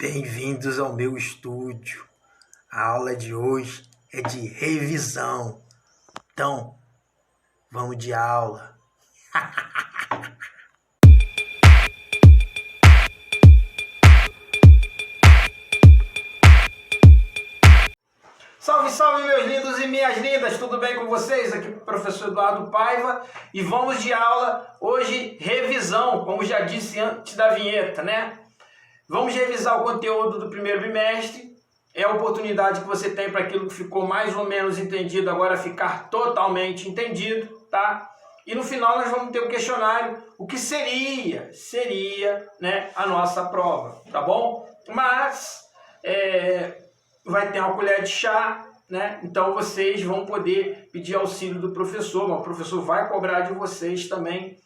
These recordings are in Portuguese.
Bem-vindos ao meu estúdio. A aula de hoje é de revisão. Então, vamos de aula. Salve, salve, meus lindos e minhas lindas! Tudo bem com vocês? Aqui é o professor Eduardo Paiva e vamos de aula hoje, revisão, como já disse antes da vinheta, né? Vamos revisar o conteúdo do primeiro bimestre. É a oportunidade que você tem para aquilo que ficou mais ou menos entendido agora ficar totalmente entendido, tá? E no final nós vamos ter o questionário, o que seria, né, a nossa prova, tá bom? Mas vai ter uma colher de chá, né? Então vocês vão poder pedir auxílio do professor, mas o professor vai cobrar de vocês também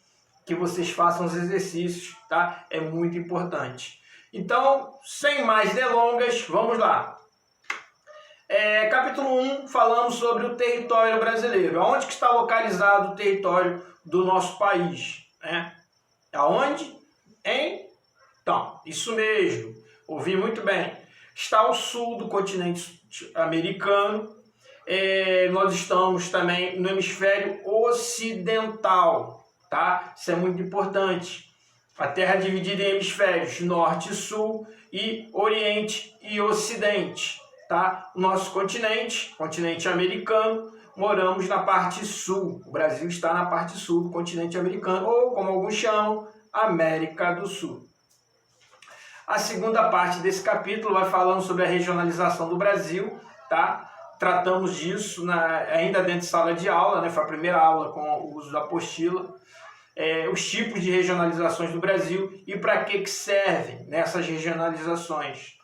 que vocês façam os exercícios, tá? É muito importante. Então, sem mais delongas, vamos lá. Capítulo 1, falamos sobre o território brasileiro. Aonde que está localizado o território do nosso país? Aonde? Então, isso mesmo. Ouvi muito bem. Está ao sul do continente americano. Nós estamos também no hemisfério ocidental, tá? Isso é muito importante. A Terra é dividida em hemisférios norte e sul e oriente e ocidente, tá? O nosso continente americano, moramos na parte sul. O Brasil está na parte sul do continente americano, ou como alguns chamam, América do Sul. A segunda parte desse capítulo vai falando sobre a regionalização do Brasil, tá? Tratamos disso ainda dentro de sala de aula, né? Foi a primeira aula com o uso da apostila. Os tipos de regionalizações do Brasil e para que servem nessas regionalizações.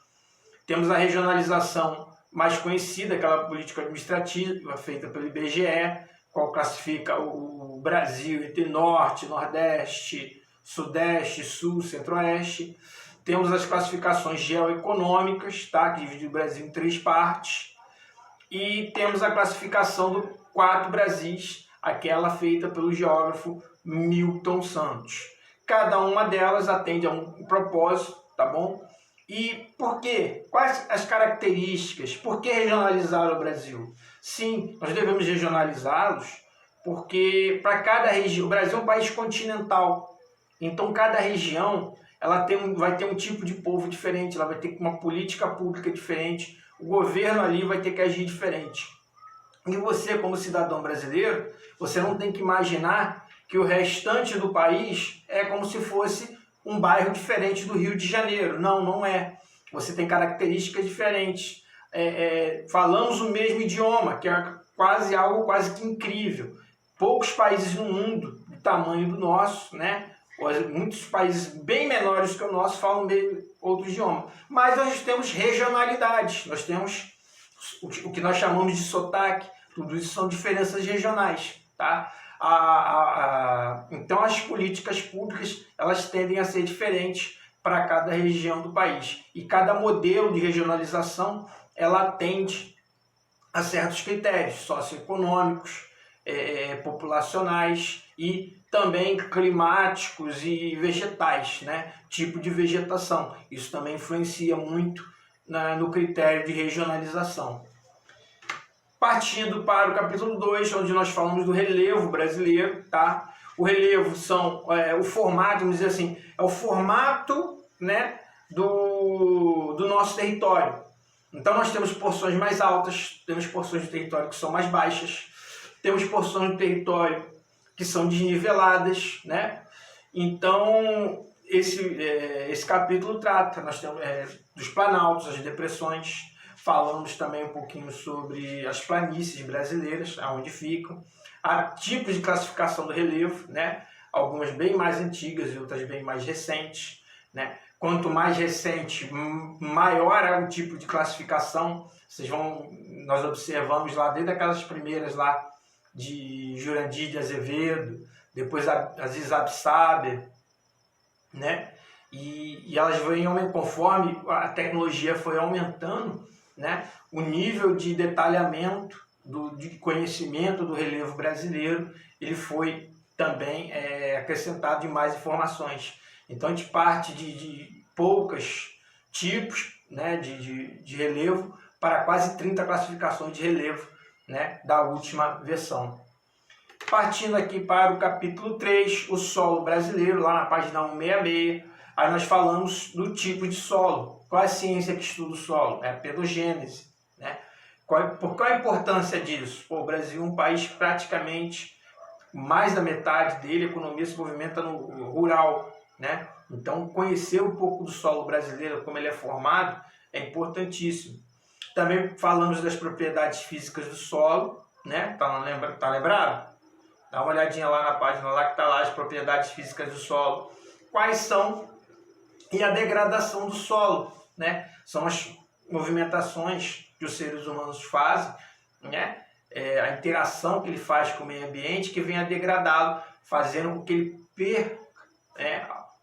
Temos a regionalização mais conhecida, aquela política administrativa feita pelo IBGE, qual classifica o Brasil entre Norte, Nordeste, Sudeste, Sul, Centro-Oeste. Temos as classificações geoeconômicas, tá? Que divide o Brasil em 3 partes. E temos a classificação do 4 Brasis, aquela feita pelo geógrafo Milton Santos. Cada uma delas atende a um propósito, tá bom? E por quê? Quais as características? Por que regionalizar o Brasil? Sim, nós devemos regionalizá-los porque para cada região, o Brasil é um país continental, então cada região vai ter um tipo de povo diferente, ela vai ter uma política pública diferente, o governo ali vai ter que agir diferente. E você, como cidadão brasileiro, você não tem que imaginar que o restante do país é como se fosse um bairro diferente do Rio de Janeiro. Não, não é. Você tem características diferentes. Falamos o mesmo idioma, que é algo quase que incrível. Poucos países no mundo do tamanho do nosso, né? Muitos países bem menores que o nosso falam outro idioma. Mas nós temos regionalidades, nós temos o que nós chamamos de sotaque. Tudo isso são diferenças regionais, tá? Então as políticas públicas elas tendem a ser diferentes para cada região do país e cada modelo de regionalização ela atende a certos critérios socioeconômicos, populacionais e também climáticos e vegetais, né? Tipo de vegetação. Isso também influencia muito no critério de regionalização. Partindo para o capítulo 2, onde nós falamos do relevo brasileiro, tá? O relevo são o formato, vamos dizer assim, é o formato, né, do nosso território. Então nós temos porções mais altas, temos porções do território que são mais baixas, temos porções do território que são desniveladas, né? Então esse capítulo trata, nós temos dos planaltos, as depressões. Falamos também um pouquinho sobre as planícies brasileiras, aonde ficam, há tipos de classificação do relevo, né? Algumas bem mais antigas e outras bem mais recentes, né? Quanto mais recente, maior é o tipo de classificação. Nós observamos lá desde aquelas primeiras lá de Jurandir de Azevedo, depois Aziz Absaber, né? E elas vêm conforme a tecnologia foi aumentando, né? O nível de detalhamento, de conhecimento do relevo brasileiro, ele foi também acrescentado de mais informações. Então a gente parte de poucas tipos, né, de relevo para quase 30 classificações de relevo, né, da última versão. Partindo aqui para o capítulo 3, o solo brasileiro, lá na página 166, aí nós falamos do tipo de solo. Qual é a ciência que estuda o solo? É a pedogênese, né? Qual a importância disso? Pô, o Brasil é um país praticamente, mais da metade dele, a economia se movimenta no rural, né? Então, conhecer um pouco do solo brasileiro, como ele é formado, é importantíssimo. Também falamos das propriedades físicas do solo, né? Tá lembrado? Dá uma olhadinha lá na página, lá que tá lá as propriedades físicas do solo. Quais são? E a degradação do solo, né? São as movimentações que os seres humanos fazem, né? A interação que ele faz com o meio ambiente que vem a degradá-lo, fazendo com que ele perca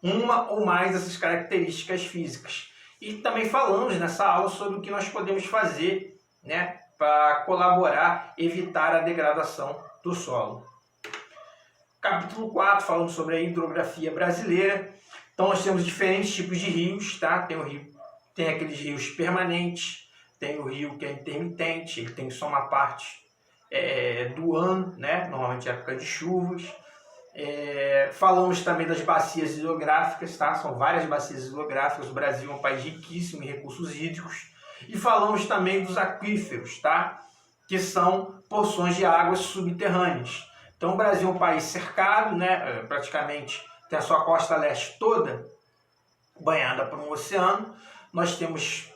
uma ou mais dessas características físicas. E também falamos nessa aula sobre o que nós podemos fazer, né, para colaborar, evitar a degradação do solo. Capítulo 4, falando sobre a hidrografia brasileira. Então nós temos diferentes tipos de rios, tá? Tem aqueles rios permanentes, tem o rio que é intermitente, ele tem só uma parte do ano, né? Normalmente época de chuvas. Falamos também das bacias hidrográficas, tá? São várias bacias hidrográficas. O Brasil é um país riquíssimo em recursos hídricos. E falamos também dos aquíferos, tá? Que são porções de águas subterrâneas. Então o Brasil é um país cercado, né? Praticamente tem a sua costa leste toda banhada por um oceano. Nós temos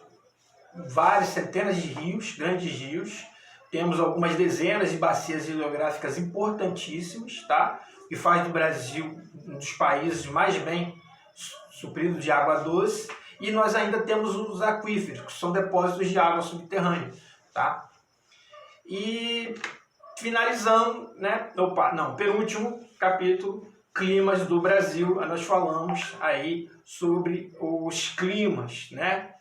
várias centenas de rios, grandes rios. Temos algumas dezenas de bacias hidrográficas importantíssimas, tá? Que faz do Brasil um dos países mais bem supridos de água doce. E nós ainda temos os aquíferos, que são depósitos de água subterrânea, tá? E finalizando, né? Penúltimo capítulo, climas do Brasil. Nós falamos aí sobre os climas, né?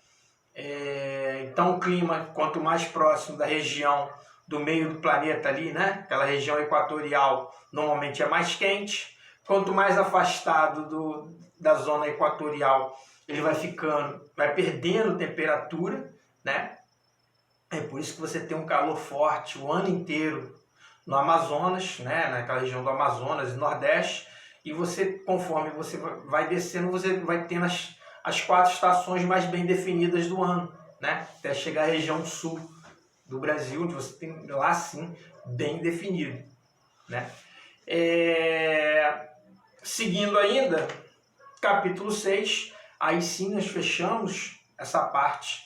Então o clima, quanto mais próximo da região do meio do planeta ali, né? Aquela região equatorial, normalmente é mais quente. Quanto mais afastado da zona equatorial, ele vai perdendo temperatura, né? É por isso que você tem um calor forte o ano inteiro no Amazonas, né? Naquela região do Amazonas e Nordeste. E você, conforme você vai descendo, você vai tendo as 4 estações mais bem definidas do ano, né? Até chegar à região sul do Brasil, onde você tem lá sim bem definido, né? Seguindo ainda, capítulo 6, aí sim nós fechamos essa parte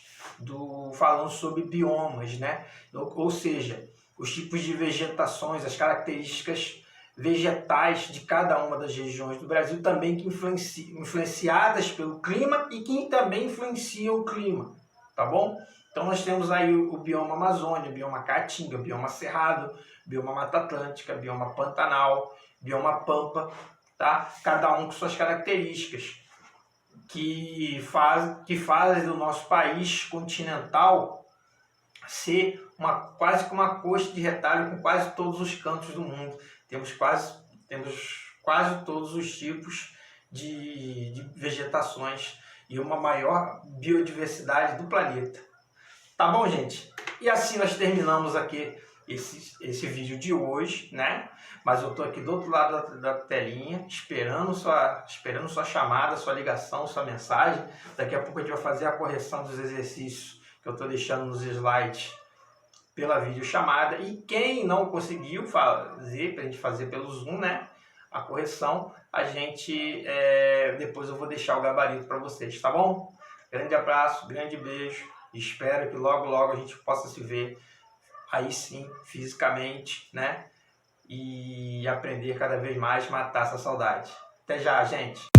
falando sobre biomas, né? Ou seja, os tipos de vegetações, as características vegetais de cada uma das regiões do Brasil também que influenciadas pelo clima e que também influenciam o clima, tá bom? Então nós temos aí o bioma Amazônia, bioma Caatinga, bioma Cerrado, bioma Mata Atlântica, bioma Pantanal, bioma Pampa, tá? Cada um com suas características que fazem do nosso país continental ser quase que uma coxa de retalho com quase todos os cantos do mundo. Temos quase todos os tipos de vegetações e uma maior biodiversidade do planeta. Tá bom, gente? E assim nós terminamos aqui esse vídeo de hoje, né? Mas eu tô aqui do outro lado da telinha, esperando sua chamada, sua ligação, sua mensagem. Daqui a pouco a gente vai fazer a correção dos exercícios que eu tô deixando nos slides pela videochamada. E quem não conseguiu fazer, para a gente fazer pelo Zoom, né? A correção, depois eu vou deixar o gabarito para vocês, tá bom? Grande abraço, grande beijo. Espero que logo, logo a gente possa se ver aí sim, fisicamente, né? E aprender cada vez mais, matar essa saudade. Até já, gente!